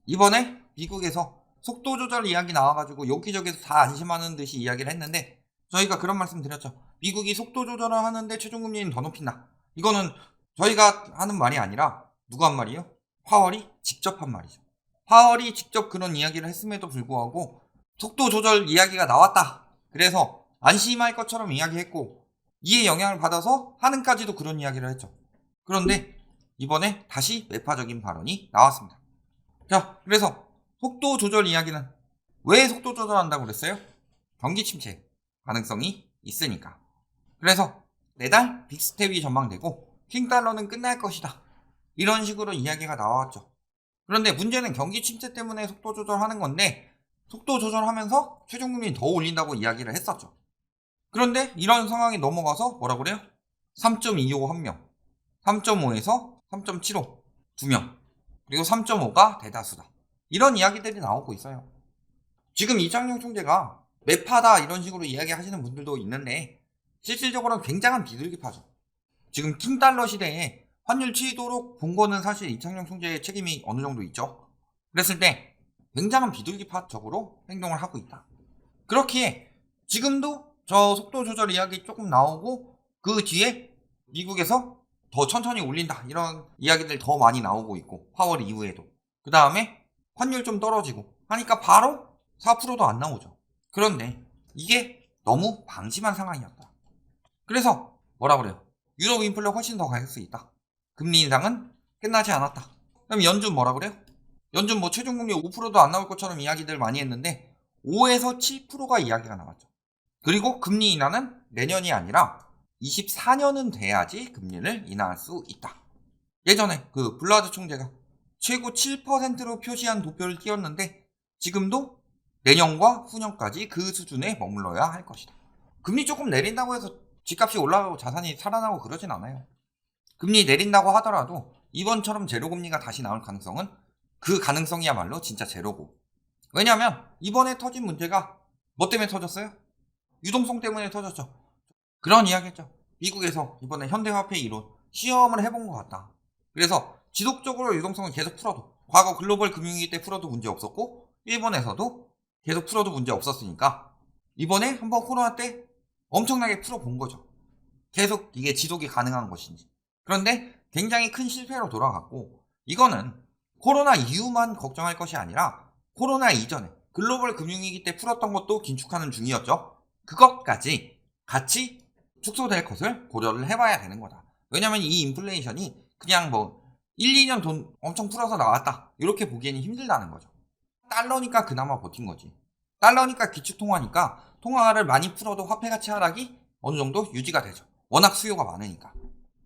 이번에 미국에서 속도 조절 이야기 나와가지고 여기저기서 다 안심하는 듯이 이야기를 했는데 저희가 그런 말씀 드렸죠. 미국이 속도 조절을 하는데 최종금리는 더 높인다. 이거는 저희가 하는 말이 아니라 누가 한 말이에요? 파월이 직접 한 말이죠. 파월이 직접 그런 이야기를 했음에도 불구하고 속도 조절 이야기가 나왔다. 그래서 안심할 것처럼 이야기했고 이에 영향을 받아서 하는까지도 그런 이야기를 했죠. 그런데 이번에 다시 매파적인 발언이 나왔습니다. 자, 그래서 속도 조절 이야기는 왜 속도 조절한다고 그랬어요? 경기 침체 가능성이 있으니까. 그래서 내달 빅스텝이 전망되고 킹달러는 끝날 것이다. 이런 식으로 이야기가 나왔죠. 그런데 문제는 경기 침체 때문에 속도 조절하는 건데 속도 조절하면서 최종금리 더 올린다고 이야기를 했었죠. 그런데 이런 상황이 넘어가서 뭐라 그래요? 3.25 1명, 3.5에서 3.75 2명, 그리고 3.5가 대다수다. 이런 이야기들이 나오고 있어요. 지금 이창용 총재가 매파다 이런 식으로 이야기하시는 분들도 있는데 실질적으로는 굉장한 비둘기파죠. 지금 킹달러 시대에 환율 치도록 본 거는 사실 이창용 총재의 책임이 어느 정도 있죠. 그랬을 때 굉장한 비둘기파적으로 행동을 하고 있다. 그렇기에 지금도 저 속도 조절 이야기 조금 나오고 그 뒤에 미국에서 더 천천히 올린다 이런 이야기들 더 많이 나오고 있고 파월 이후에도 그 다음에 환율 좀 떨어지고 하니까 바로 4%도 안 나오죠. 그런데 이게 너무 방심한 상황이었다. 그래서 뭐라 그래요? 유럽 인플레 훨씬 더 갈 수 있다. 금리 인상은 끝나지 않았다. 그럼 연준 뭐라 그래요? 연준 뭐 최종금리 5%도 안 나올 것처럼 이야기들 많이 했는데 5에서 7%가 이야기가 나왔죠. 그리고 금리 인하는 내년이 아니라 24년은 돼야지 금리를 인하할 수 있다. 예전에 그 블라드 총재가 최고 7%로 표시한 도표를 띄웠는데 지금도 내년과 후년까지 그 수준에 머물러야 할 것이다. 금리 조금 내린다고 해서 집값이 올라가고 자산이 살아나고 그러진 않아요. 금리 내린다고 하더라도 이번처럼 제로금리가 다시 나올 가능성은 그 가능성이야말로 진짜 제로고. 왜냐하면 이번에 터진 문제가 뭐 때문에 터졌어요? 유동성 때문에 터졌죠. 그런 이야기 했죠. 미국에서 이번에 현대화폐 이론 시험을 해본 것 같다. 그래서 지속적으로 유동성을 계속 풀어도 과거 글로벌 금융위기 때 풀어도 문제 없었고 일본에서도 계속 풀어도 문제 없었으니까 이번에 한번 코로나 때 엄청나게 풀어본 거죠. 계속 이게 지속이 가능한 것인지. 그런데 굉장히 큰 실패로 돌아갔고 이거는 코로나 이후만 걱정할 것이 아니라 코로나 이전에 글로벌 금융위기 때 풀었던 것도 긴축하는 중이었죠. 그것까지 같이 축소될 것을 고려를 해봐야 되는 거다. 왜냐면 이 인플레이션이 그냥 뭐 1, 2년 돈 엄청 풀어서 나왔다 이렇게 보기에는 힘들다는 거죠. 달러니까 그나마 버틴 거지. 달러니까 기축통화니까 통화를 많이 풀어도 화폐 가치 하락이 어느 정도 유지가 되죠. 워낙 수요가 많으니까.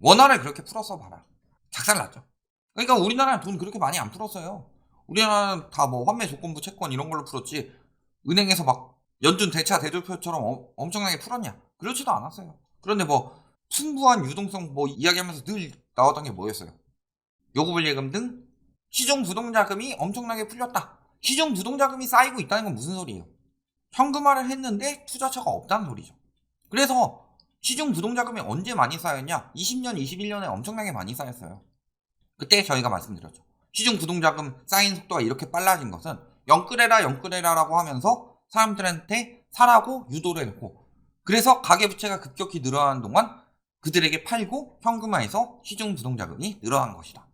원화를 그렇게 풀어서 봐라. 작살났죠. 그러니까 우리나라는 돈 그렇게 많이 안 풀었어요. 우리나라는 다 뭐 환매 조건부 채권 이런 걸로 풀었지 은행에서 막 연준 대차 대조표처럼 엄청나게 풀었냐? 그렇지도 않았어요. 그런데 뭐 풍부한 유동성 뭐 이야기하면서 늘 나왔던 게 뭐였어요? 요구불 예금 등 시중 부동자금이 엄청나게 풀렸다. 시중 부동자금이 쌓이고 있다는 건 무슨 소리예요? 현금화를 했는데 투자처가 없다는 소리죠. 그래서 시중 부동자금이 언제 많이 쌓였냐? 20년, 21년에 엄청나게 많이 쌓였어요. 그때 저희가 말씀드렸죠. 시중 부동자금 쌓인 속도가 이렇게 빨라진 것은 영끌해라라고 하면서 사람들한테 사라고 유도를 해놓고 그래서 가계부채가 급격히 늘어나는 동안 그들에게 팔고 현금화해서 시중 부동자금이 늘어난 것이다.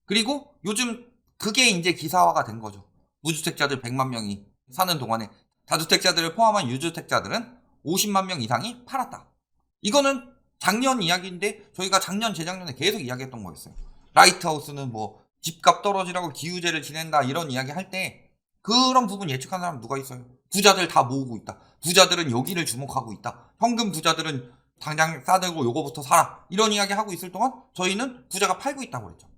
그리고 요즘 그게 이제 기사화가 된 거죠. 무주택자들 100만 명이 사는 동안에 다주택자들을 포함한 유주택자들은 50만 명 이상이 팔았다. 이거는 작년 이야기인데 저희가 작년 재작년에 계속 이야기했던 거였어요. 라이트하우스는 뭐 집값 떨어지라고 기우제를 지낸다 이런 이야기 할 때 그런 부분 예측한 사람 누가 있어요? 부자들 다 모으고 있다. 부자들은 여기를 주목하고 있다. 현금 부자들은 당장 싸들고 요거부터 사라. 이런 이야기 하고 있을 동안 저희는 부자가 팔고 있다고 그랬죠.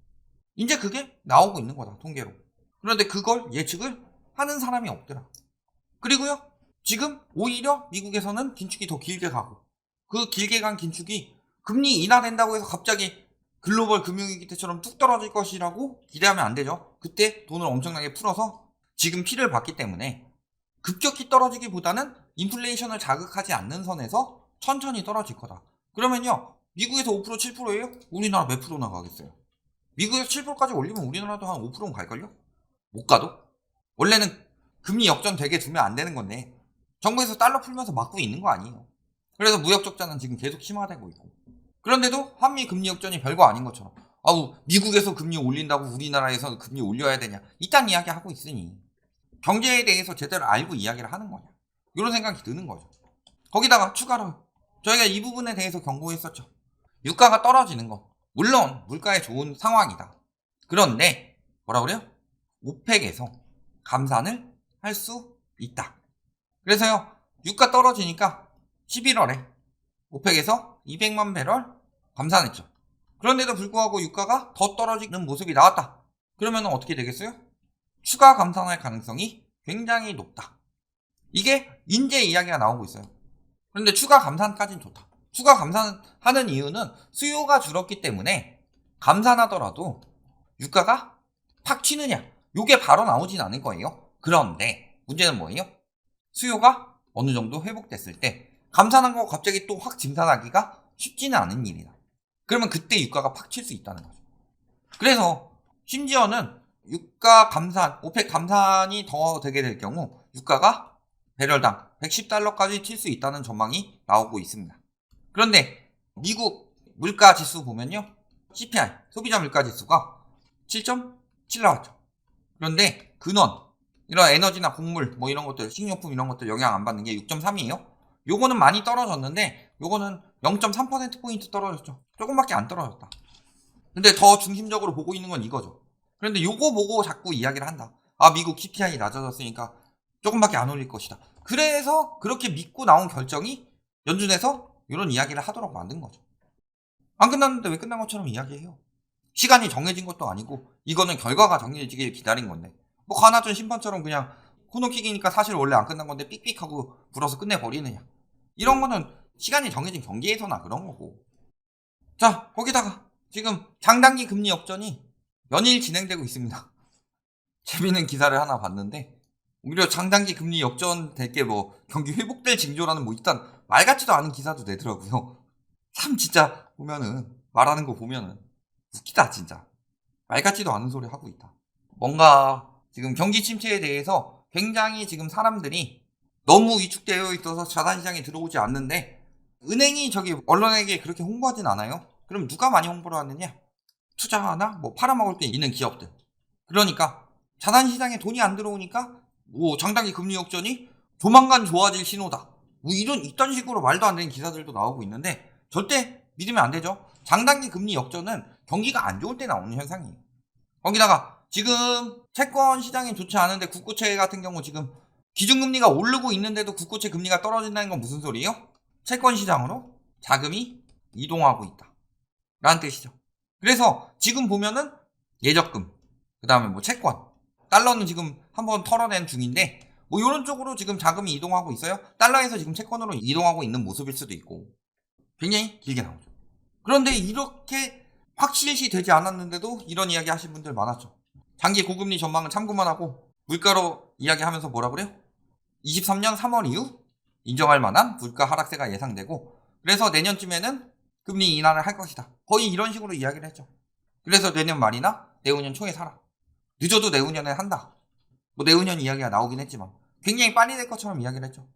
이제 그게 나오고 있는 거다 통계로. 그런데 그걸 예측을 하는 사람이 없더라. 그리고요 지금 오히려 미국에서는 긴축이 더 길게 가고 그 길게 간 긴축이 금리 인하된다고 해서 갑자기 글로벌 금융위기 때처럼 뚝 떨어질 것이라고 기대하면 안 되죠. 그때 돈을 엄청나게 풀어서 지금 피를 봤기 때문에 급격히 떨어지기보다는 인플레이션을 자극하지 않는 선에서 천천히 떨어질 거다. 그러면요 미국에서 5% 7%예요? 우리나라 몇 프로 나가겠어요? 미국에서 7%까지 올리면 우리나라도 한 5%는 갈걸요? 못 가도? 원래는 금리 역전 되게 두면 안 되는 건데 정부에서 달러 풀면서 막고 있는 거 아니에요. 그래서 무역 적자는 지금 계속 심화되고 있고. 그런데도 한미 금리 역전이 별거 아닌 것처럼 아우 미국에서 금리 올린다고 우리나라에서 금리 올려야 되냐 이딴 이야기 하고 있으니 경제에 대해서 제대로 알고 이야기를 하는 거냐 이런 생각이 드는 거죠. 거기다가 추가로 저희가 이 부분에 대해서 경고했었죠. 유가가 떨어지는 건 물론 물가에 좋은 상황이다. 그런데 뭐라 그래요? 오펙에서 감산을 할 수 있다. 그래서요 유가 떨어지니까 11월에 오펙에서 200만 배럴 감산했죠. 그런데도 불구하고 유가가 더 떨어지는 모습이 나왔다. 그러면 어떻게 되겠어요? 추가 감산할 가능성이 굉장히 높다. 이게 인제 이야기가 나오고 있어요. 그런데 추가 감산까지는 좋다. 추가 감산하는 이유는 수요가 줄었기 때문에 감산하더라도 유가가 팍 튀느냐 요게 바로 나오진 않을 거예요. 그런데 문제는 뭐예요? 수요가 어느 정도 회복됐을 때 감산한 거 갑자기 또 확 증산하기가 쉽지는 않은 일이다. 그러면 그때 유가가 팍 칠 수 있다는 거죠. 그래서 심지어는 유가 감산, 오펙 감산이 더 되게 될 경우 유가가 배럴당 110달러까지 칠 수 있다는 전망이 나오고 있습니다. 그런데 미국 물가 지수 보면요. CPI, 소비자 물가 지수가 7.7 나왔죠. 그런데 근원, 이런 에너지나 곡물, 뭐 이런 것들, 식료품 이런 것들 영향 안 받는 게 6.3이에요. 요거는 많이 떨어졌는데 요거는 0.3%포인트 떨어졌죠. 조금밖에 안 떨어졌다. 근데 더 중심적으로 보고 있는 건 이거죠. 그런데 요거 보고 자꾸 이야기를 한다. 아 미국 CPI 낮아졌으니까 조금밖에 안 올릴 것이다. 그래서 그렇게 믿고 나온 결정이 연준에서 이런 이야기를 하도록 만든 거죠. 안 끝났는데 왜 끝난 것처럼 이야기해요. 시간이 정해진 것도 아니고 이거는 결과가 정해지길 기다린 건데 뭐 관아전 심판처럼 그냥 코너킥이니까 사실 원래 안 끝난 건데 삑삑하고 불어서 끝내버리느냐. 이런 거는 시간이 정해진 경기에서나 그런 거고. 자 거기다가 지금 장단기 금리 역전이 연일 진행되고 있습니다. 재미있는 기사를 하나 봤는데 오히려 장단기 금리 역전 될 게 뭐 경기 회복될 징조라는 뭐 일단 말 같지도 않은 기사도 내더라고요. 참 진짜 보면은 말하는 거 보면은 웃기다 진짜. 말 같지도 않은 소리 하고 있다. 뭔가 지금 경기 침체에 대해서 굉장히 지금 사람들이 너무 위축되어 있어서 자산시장에 들어오지 않는데 은행이 저기 언론에게 그렇게 홍보하진 않아요. 그럼 누가 많이 홍보를 하느냐? 투자하나 뭐 팔아먹을 게 있는 기업들. 그러니까 자산시장에 돈이 안 들어오니까 뭐 장단기 금리 역전이 조만간 좋아질 신호다. 뭐 이딴 식으로 말도 안 되는 기사들도 나오고 있는데 절대 믿으면 안 되죠. 장단기 금리 역전은 경기가 안 좋을 때 나오는 현상이에요. 거기다가 지금 채권 시장이 좋지 않은데 국고채 같은 경우 지금 기준금리가 오르고 있는데도 국고채 금리가 떨어진다는 건 무슨 소리예요? 채권 시장으로 자금이 이동하고 있다. 라는 뜻이죠. 그래서 지금 보면은 예적금, 그 다음에 뭐 채권, 달러는 지금 한번 털어낸 중인데 뭐 이런 쪽으로 지금 자금이 이동하고 있어요. 달러에서 지금 채권으로 이동하고 있는 모습일 수도 있고 굉장히 길게 나오죠. 그런데 이렇게 확실시 되지 않았는데도 이런 이야기 하신 분들 많았죠. 장기 고금리 전망은 참고만 하고 물가로 이야기하면서 뭐라 그래요? 23년 3월 이후 인정할 만한 물가 하락세가 예상되고 그래서 내년쯤에는 금리 인하를 할 것이다. 거의 이런 식으로 이야기를 했죠. 그래서 내년 말이나 내후년 초에 사라. 늦어도 내후년에 한다. 뭐 내후년 이야기가 나오긴 했지만 굉장히 빨리 될 것처럼 이야기를 했죠.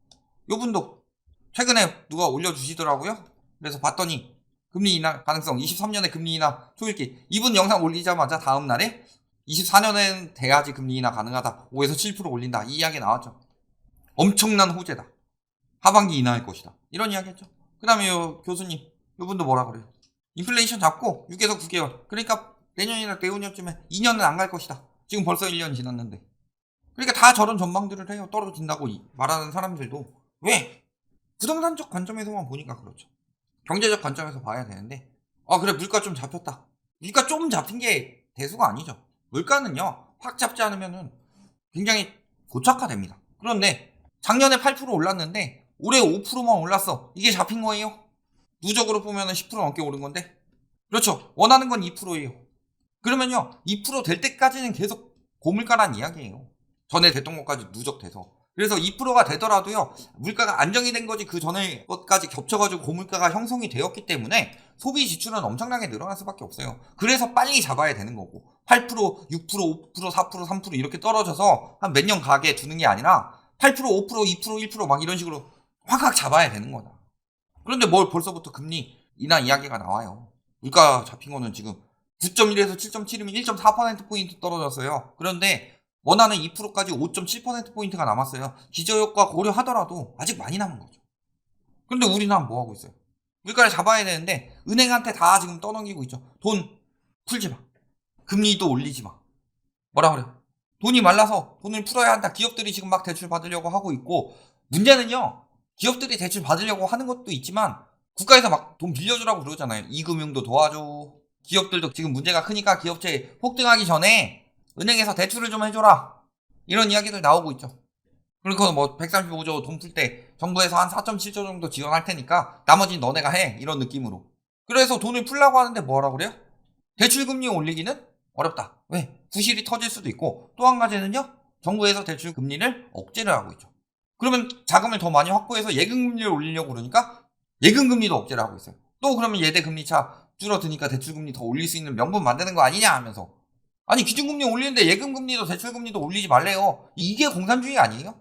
요분도 최근에 누가 올려주시더라고요. 그래서 봤더니 금리 인하 가능성 23년에 금리 인하 초읽기 이분 영상 올리자마자 다음날에 24년엔 돼야지 금리 인하 가능하다. 5에서 7% 올린다. 이 이야기 나왔죠. 엄청난 호재다. 하반기 인하할 것이다. 이런 이야기 했죠. 그 다음에 교수님 요분도 뭐라 그래요? 인플레이션 잡고 6에서 9개월 그러니까 내년이나 내후년쯤에 2년은 안 갈 것이다. 지금 벌써 1년 지났는데 그러니까 다 저런 전망들을 해요. 떨어진다고 말하는 사람들도 왜? 부동산적 관점에서만 보니까 그렇죠. 경제적 관점에서 봐야 되는데 그래 물가 좀 잡혔다. 물가 좀 잡힌 게 대수가 아니죠. 물가는요 확 잡지 않으면은 굉장히 고착화됩니다. 그런데 작년에 8% 올랐는데 올해 5%만 올랐어. 이게 잡힌 거예요? 누적으로 보면은 10% 넘게 오른 건데 그렇죠. 원하는 건 2%예요. 그러면요 2% 될 때까지는 계속 고물가란 이야기예요. 전에 됐던 것까지 누적돼서 그래서 2%가 되더라도요, 물가가 안정이 된 거지 그 전에 것까지 겹쳐가지고 고물가가 형성이 되었기 때문에 소비 지출은 엄청나게 늘어날 수밖에 없어요. 그래서 빨리 잡아야 되는 거고, 8%, 6%, 5%, 4%, 3% 이렇게 떨어져서 한 몇 년 가게 두는 게 아니라 8%, 5%, 2%, 1%막 이런 식으로 확확 잡아야 되는 거다. 그런데 뭘 벌써부터 금리 인하 이야기가 나와요. 물가 잡힌 거는 지금 9.1에서 7.7이면 1.4%포인트 떨어졌어요. 그런데 원하는 2%까지 5.7%포인트가 남았어요. 기저효과 고려하더라도 아직 많이 남은 거죠. 그런데 우리는 뭐 하고 있어요? 물가를 잡아야 되는데 은행한테 다 지금 떠넘기고 있죠. 돈 풀지 마. 금리도 올리지 마. 뭐라 그래요? 돈이 말라서 돈을 풀어야 한다. 기업들이 지금 막 대출 받으려고 하고 있고, 문제는요, 기업들이 대출 받으려고 하는 것도 있지만 국가에서 막 돈 빌려주라고 그러잖아요. 이금융도 도와줘. 기업들도 지금 문제가 크니까 기업체 폭등하기 전에 은행에서 대출을 좀 해줘라. 이런 이야기들 나오고 있죠. 그리고 뭐 135조 돈 풀 때 정부에서 한 4.7조 정도 지원할 테니까 나머지는 너네가 해. 이런 느낌으로. 그래서 돈을 풀라고 하는데 뭐라 그래요? 대출금리 올리기는 어렵다. 왜? 부실이 터질 수도 있고, 또 한 가지는요, 정부에서 대출금리를 억제를 하고 있죠. 그러면 자금을 더 많이 확보해서 예금금리를 올리려고 그러니까 예금금리도 억제를 하고 있어요. 또 그러면 예대금리차 줄어드니까 대출금리 더 올릴 수 있는 명분 만드는 거 아니냐 하면서, 아니 기준금리 올리는데 예금금리도 대출금리도 올리지 말래요. 이게 공산주의 아니에요?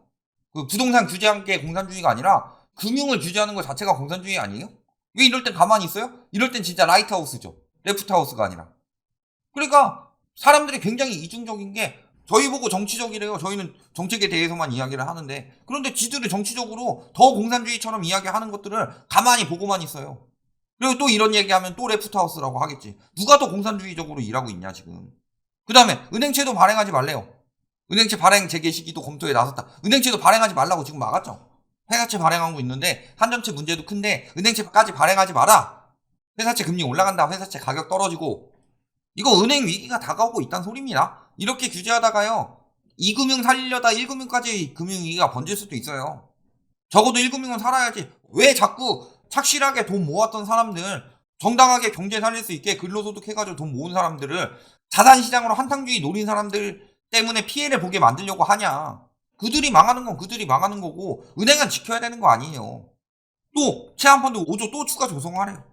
그 부동산 규제한 게 공산주의가 아니라 금융을 규제하는 것 자체가 공산주의 아니에요? 왜 이럴 땐 가만히 있어요? 이럴 땐 진짜 라이트하우스죠. 레프트하우스가 아니라. 그러니까 사람들이 굉장히 이중적인 게, 저희 보고 정치적이래요. 저희는 정책에 대해서만 이야기를 하는데, 그런데 지들이 정치적으로 더 공산주의처럼 이야기하는 것들을 가만히 보고만 있어요. 그리고 또 이런 얘기하면 또 레프트하우스라고 하겠지. 누가 더 공산주의적으로 일하고 있냐 지금. 그 다음에 은행채도 발행하지 말래요. 은행채 발행 재개 시기도 검토에 나섰다. 은행채도 발행하지 말라고 지금 막았죠. 회사채 발행하고 있는데 한전채 문제도 큰데 은행채까지 발행하지 마라. 회사채 금리 올라간다. 회사채 가격 떨어지고. 이거 은행 위기가 다가오고 있다는 소리입니다. 이렇게 규제하다가요, 2금융 살리려다 1금융까지 금융위기가 번질 수도 있어요. 적어도 1금융은 살아야지. 왜 자꾸 착실하게 돈 모았던 사람들, 정당하게 경제 살릴 수 있게 근로소득 해가지고 돈 모은 사람들을 자산시장으로 한탕주의 노린 사람들 때문에 피해를 보게 만들려고 하냐. 그들이 망하는 건 그들이 망하는 거고, 은행은 지켜야 되는 거 아니에요. 또 체한펀드 5조 또 추가 조성하래요.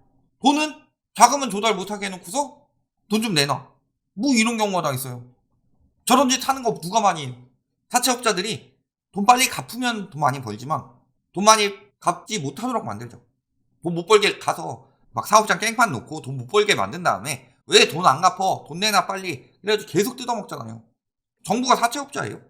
돈은, 자금은 조달 못하게 해놓고서 돈 좀 내놔. 뭐 이런 경우가 다 있어요. 저런 짓 하는 거 누가 많이 해요? 사채업자들이 돈 빨리 갚으면 돈 많이 벌지만 돈 많이 갚지 못하도록 만들죠. 돈 못 벌게 가서 막 사업장 깽판 놓고 돈 못 벌게 만든 다음에 왜 돈 안 갚어? 돈 내놔 빨리. 그래가지고 계속 뜯어먹잖아요. 정부가 사채업자예요.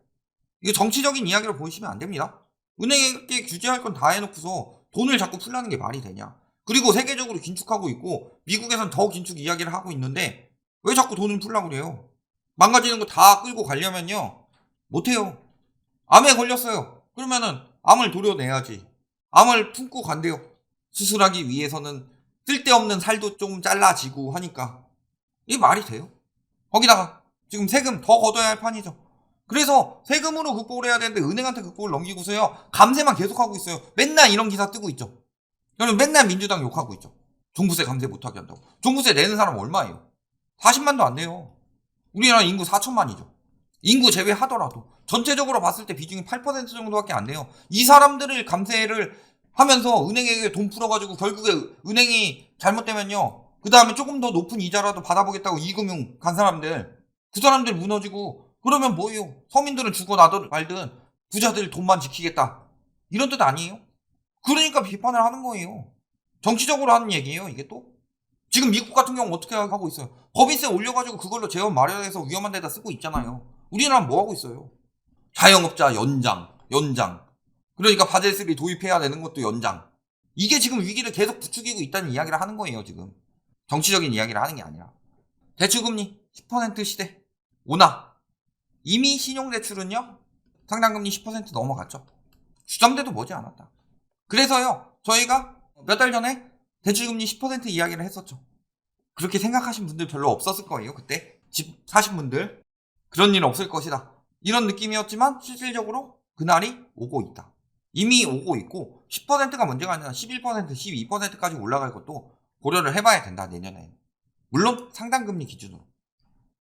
이게 정치적인 이야기로 보시면 안 됩니다. 은행에게 규제할 건 다 해놓고서 돈을 자꾸 풀라는 게 말이 되냐. 그리고 세계적으로 긴축하고 있고 미국에선 더 긴축 이야기를 하고 있는데 왜 자꾸 돈을 풀라고 그래요? 망가지는 거 다 끌고 가려면요, 못해요. 암에 걸렸어요. 그러면은 암을 도려내야지. 암을 품고 간대요. 수술하기 위해서는 쓸데없는 살도 좀 잘라지고 하니까. 이게 말이 돼요? 거기다가 지금 세금 더 걷어야 할 판이죠. 그래서 세금으로 극복을 해야 되는데 은행한테 극복을 넘기고서요, 감세만 계속하고 있어요. 맨날 이런 기사 뜨고 있죠. 저는 맨날 민주당 욕하고 있죠. 종부세 감세 못하게 한다고. 종부세 내는 사람 얼마예요? 40만도 안 돼요. 우리나라 인구 4천만이죠. 인구 제외하더라도 전체적으로 봤을 때 비중이 8% 정도밖에 안 돼요. 이 사람들을 감세를 하면서 은행에게 돈 풀어가지고 결국에 은행이 잘못되면요, 그 다음에 조금 더 높은 이자라도 받아보겠다고 이금융 간 사람들, 그 사람들 무너지고, 그러면 뭐예요? 서민들은 죽어나든 말든 부자들 돈만 지키겠다, 이런 뜻 아니에요? 그러니까 비판을 하는 거예요. 정치적으로 하는 얘기예요 이게 또. 지금 미국 같은 경우 어떻게 하고 있어요? 법인세 올려가지고 그걸로 재원 마련해서 위험한 데다 쓰고 있잖아요. 우리나라는 뭐 하고 있어요? 자영업자 연장. 그러니까 바젤3 도입해야 되는 것도 연장. 이게 지금 위기를 계속 부추기고 있다는 이야기를 하는 거예요 지금. 정치적인 이야기를 하는 게 아니라. 대출금리 10% 시대 오나. 이미 신용대출은요, 상당금리 10% 넘어갔죠. 주정대도 머지않았다. 그래서요, 저희가 몇 달 전에 대출금리 10% 이야기를 했었죠. 그렇게 생각하신 분들 별로 없었을 거예요. 그때 집 사신 분들 그런 일 없을 것이다, 이런 느낌이었지만 실질적으로 그날이 오고 있다. 이미 오고 있고 10%가 문제가 아니라 11%, 12%까지 올라갈 것도 고려를 해봐야 된다 내년에. 물론 상당금리 기준으로.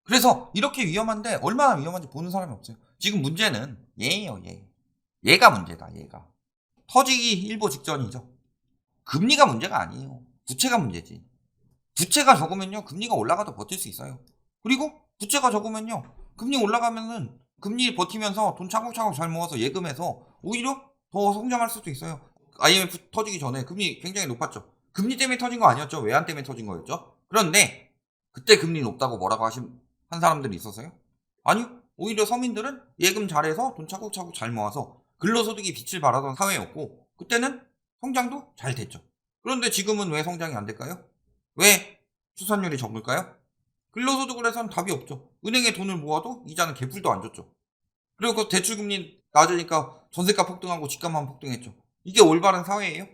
그래서 이렇게 위험한데 얼마나 위험한지 보는 사람이 없어요. 지금 문제는 얘예요, 얘. 얘가 문제다, 얘가. 터지기 일보 직전이죠. 금리가 문제가 아니에요. 부채가 문제지. 부채가 적으면요, 금리가 올라가도 버틸 수 있어요. 그리고 부채가 적으면요, 금리 올라가면은 금리 버티면서 돈 차곡차곡 잘 모아서 예금해서 오히려 더 성장할 수도 있어요. IMF 터지기 전에 금리 굉장히 높았죠. 금리 때문에 터진 거 아니었죠. 외환 때문에 터진 거였죠. 그런데 그때 금리 높다고 뭐라고 한 사람들이 있었어요? 아니요. 오히려 서민들은 예금 잘해서 돈 차곡차곡 잘 모아서 근로소득이 빛을 발하던 사회였고, 그때는 성장도 잘 됐죠. 그런데 지금은 왜 성장이 안 될까요? 왜 출산율이 적을까요? 근로소득을 해서는 답이 없죠. 은행에 돈을 모아도 이자는 개뿔도 안 줬죠. 그리고 그 대출금리 낮으니까 전세가 폭등하고 집값만 폭등했죠. 이게 올바른 사회예요?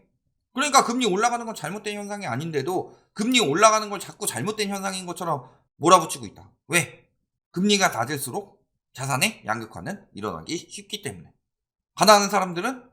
그러니까 금리 올라가는 건 잘못된 현상이 아닌데도 금리 올라가는 걸 자꾸 잘못된 현상인 것처럼 몰아붙이고 있다. 왜? 금리가 낮을수록 자산의 양극화는 일어나기 쉽기 때문에. 가난한 사람들은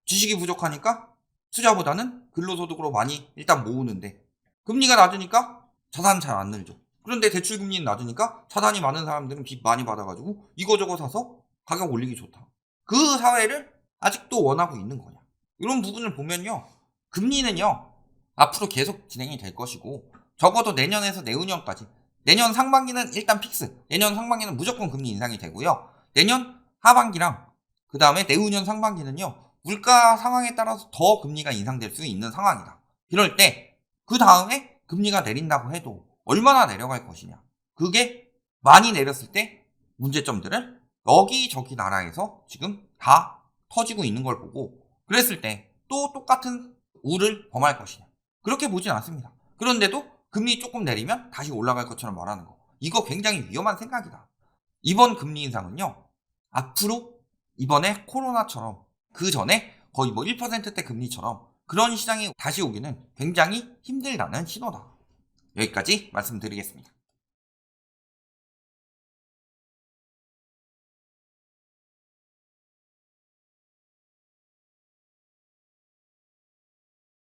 지식이 부족하니까 투자보다는 근로소득으로 많이 일단 모으는데, 금리가 낮으니까 자산 잘 안 늘죠. 그런데 대출금리는 낮으니까 자산이 많은 사람들은 빚 많이 받아가지고 이거저거 사서 가격 올리기 좋다. 그 사회를 아직도 원하고 있는 거냐. 이런 부분을 보면요, 금리는요 앞으로 계속 진행이 될 것이고, 적어도 내년에서 내후년까지, 내년 상반기는 일단 픽스, 내년 상반기는 무조건 금리 인상이 되고요, 내년 하반기랑 그 다음에 내후년 상반기는요 물가 상황에 따라서 더 금리가 인상될 수 있는 상황이다. 이럴 때 그 다음에 금리가 내린다고 해도 얼마나 내려갈 것이냐, 그게 많이 내렸을 때 문제점들을 여기저기 나라에서 지금 다 터지고 있는 걸 보고, 그랬을 때 또 똑같은 우를 범할 것이냐, 그렇게 보진 않습니다. 그런데도 금리 조금 내리면 다시 올라갈 것처럼 말하는 거, 이거 굉장히 위험한 생각이다. 이번 금리 인상은요 앞으로 이번에 코로나처럼 그 전에 거의 뭐 1%대 금리처럼 그런 시장이 다시 오기는 굉장히 힘들다는 신호다. 여기까지 말씀드리겠습니다.